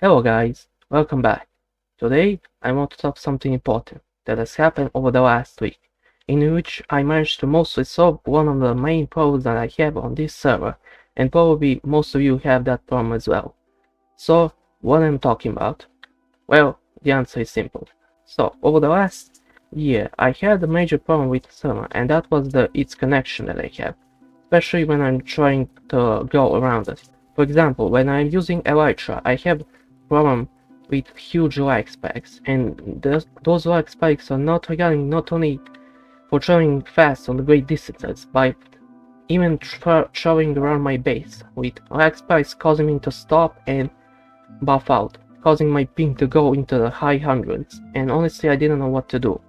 Hello guys, welcome back. Today I want to talk something important that has happened over the last week, in which I managed to mostly solve one of the main problems that I have on this server, and probably most of you have that problem as well. So, what I'm talking about? Well, the answer is simple. So, over the last year I had a major problem with the server, and that was its connection that I have, especially when I'm trying to go around it. For example, when I'm using Elytra, I have problem with huge lag spikes, and those lag spikes are not regarding not only for traveling fast on the great distances, but even traveling around my base, with lag spikes causing me to stop and buff out, causing my ping to go into the high hundreds, and honestly I didn't know what to do.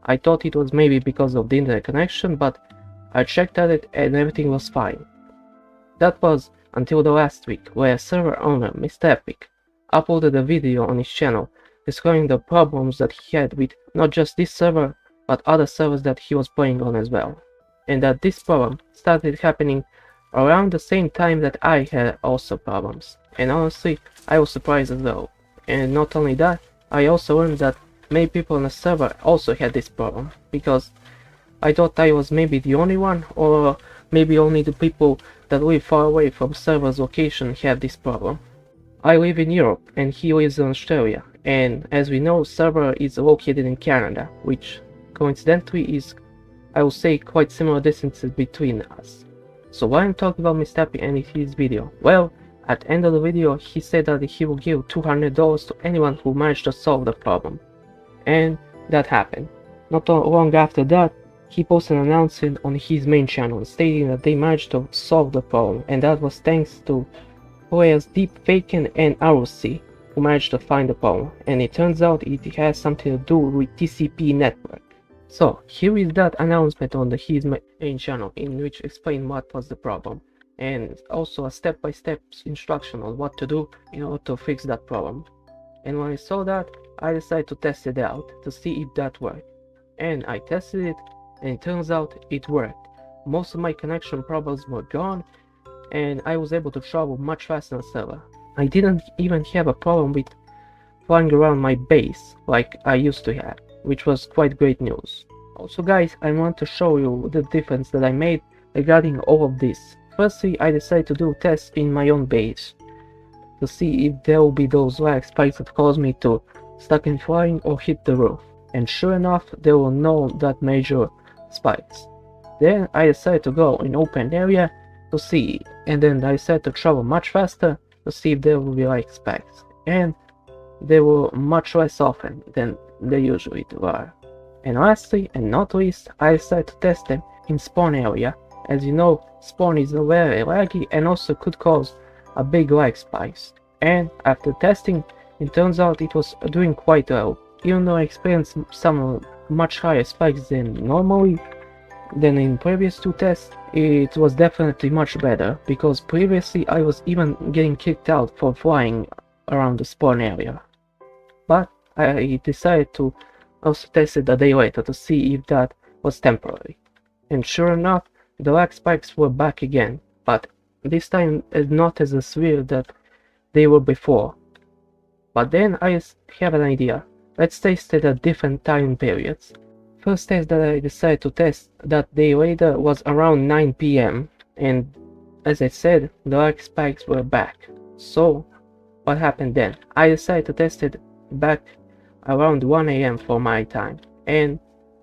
I thought it was maybe because of the internet connection, but I checked at it and everything was fine. That was until the last week, where server owner Mr. Epic uploaded a video on his channel describing the problems that he had with not just this server, but other servers that he was playing on as well. And that this problem started happening around the same time that I had also problems. And honestly, I was surprised as well. And not only that, I also learned that many people on the server also had this problem, because I thought I was maybe the only one, or maybe only the people that live far away from server's location have this problem. I live in Europe and he lives in Australia, and as we know, server is located in Canada, which coincidentally is, I will say, quite similar distances between us. So why I'm talking about Mr. Epic and his video? Well, at the end of the video he said that he will give $200 to anyone who managed to solve the problem. And that happened. Not long after that, he posted an announcement on his main channel stating that they managed to solve the problem, and that was thanks to players Deepfaken and ROC, who managed to find the problem, and it turns out it has something to do with TCP network. So here is that announcement on his main channel, in which explained what was the problem, and also a step-by-step instruction on what to do in order to fix that problem. And when I saw that, I decided to test it out to see if that worked, and I tested it, and it turns out it worked. Most of my connection problems were gone, and I was able to travel much faster on the server. I didn't even have a problem with flying around my base like I used to have, which was quite great news. Also guys, I want to show you the difference that I made regarding all of this. Firstly, I decided to do tests in my own base to see if there will be those lag spikes that cause me to stuck in flying or hit the roof, and sure enough there were no that major spikes. Then I decided to go in open area to see, and then I decided to travel much faster to see if there will be lag spikes, and they were much less often than they usually are. And lastly and not least, I decided to test them in spawn area. As you know, spawn is very laggy and also could cause a big lag spikes, and after testing it turns out it was doing quite well. Even though I experienced some much higher spikes than normally than in previous two tests, it was definitely much better, because previously I was even getting kicked out for flying around the spawn area. But I decided to also test it a day later to see if that was temporary. And sure enough, the lag spikes were back again, but this time not as severe that they were before. But then I have an idea. Let's test it at different time periods. First test that I decided to test that day later was around 9 PM, and as I said, the lag spikes were back. So what happened then? I decided to test it back around 1 AM for my time, and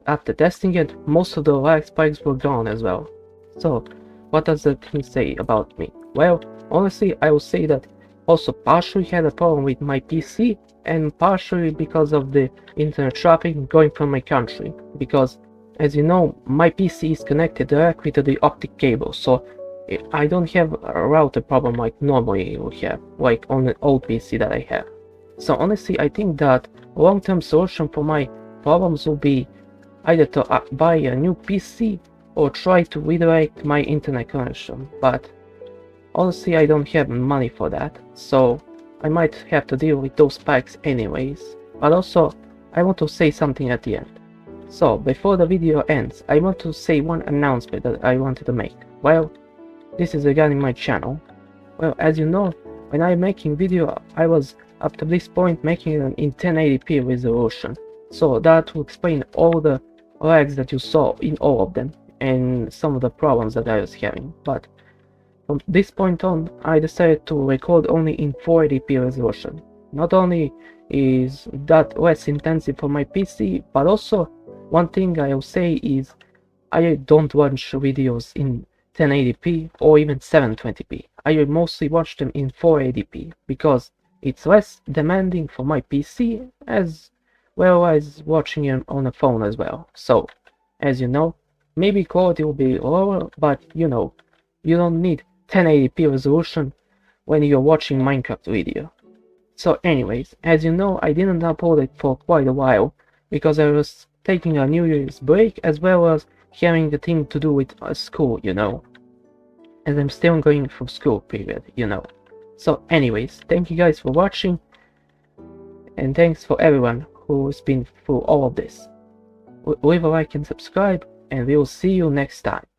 after testing it, most of the lag spikes were gone as well. So what does that say about me? Well, honestly I will say that also partially had a problem with my PC, and partially because of the internet traffic going from my country, because as you know, my PC is connected directly to the optic cable, so I don't have a router problem like normally you would have, like on an old PC that I have. So honestly I think that a long-term solution for my problems will be either to buy a new PC or try to redirect my internet connection, but honestly I don't have money for that, so I might have to deal with those spikes anyways. But also, I want to say something at the end. So, before the video ends, I want to say one announcement that I wanted to make. Well, this is regarding my channel. Well, as you know, when I'm making video, I was up to this point making it in 1080p resolution. So that will explain all the lags that you saw in all of them and some of the problems that I was having. But from this point on, I decided to record only in 480p resolution. Not only is that less intensive for my PC, but also one thing I'll say is I don't watch videos in 1080p or even 720p. I mostly watch them in 480p because it's less demanding for my PC as well as watching them on a phone as well. So, as you know, maybe quality will be lower, but you know, you don't need 1080p resolution when you're watching Minecraft video. So anyways, as you know, I didn't upload it for quite a while because I was taking a New Year's break as well as having a thing to do with school, you know, as I'm still going through school period, you know. So anyways, thank you guys for watching, and thanks for everyone who's been through all of this. Leave a like and subscribe, and we'll see you next time.